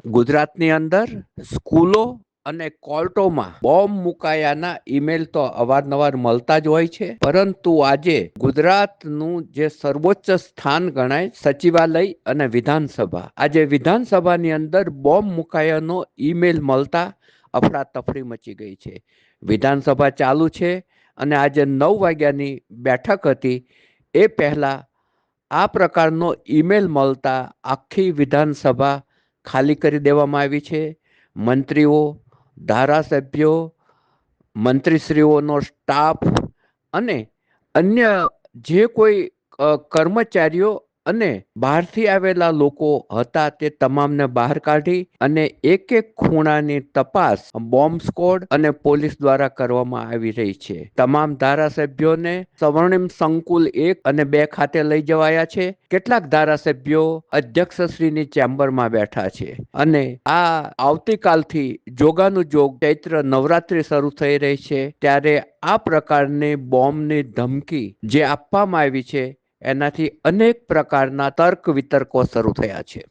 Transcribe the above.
ગુજરાતની અંદર સ્કૂલો અને કોર્ટોમાં બોમ્બ મુકાયાના ઈમેલ તો અવારનવાર મળતા જ હોય છે, પરંતુ આજે ગુજરાતનું જે સર્વોચ્ચ સ્થાન ગણાય સચિવાલય અને વિધાનસભા, આજે વિધાનસભાની અંદર બોમ્બ મુકાયાનો ઈમેલ મળતા અફડાતફડી મચી ગઈ છે. વિધાનસભા ચાલુ છે અને આજે 9 વાગ્યાની બેઠક હતી. એ પહેલા આ પ્રકારનો ઈમેલ મળતા આખી વિધાનસભા ખાલી કરી દેવામાં આવી છે. મંત્રીઓ, ધારાસભ્યો, મંત્રીશ્રીઓનો સ્ટાફ અને અન્ય જે કોઈ કર્મચારીઓ અને બહારથી આવેલા લોકો હતા તે તમામને બહાર કાઢી અને એક એક ખૂણાની તપાસ બોમ્બ સ્ક્વોડ અને પોલીસ દ્વારા કરવામાં આવી રહી છે. તમામ ધારાસભ્યોને સ્વર્ણિમ સંકુલ 1 અને 2 ખાતે લઈ જવાયા છે. કેટલાક ધારાસભ્યો અધ્યક્ષશ્રીની ચેમ્બરમાં બેઠા છે અને આ આવતીકાલથી જોગાનું જોગ ચૈત્ર નવરાત્રી શરૂ થઈ રહી છે, ત્યારે આ પ્રકારની બોમ્બની ધમકી જે આપવામાં આવી છે એનાથી અનેક પ્રકારના તર્ક વિતર્કો શરૂ થયા છે.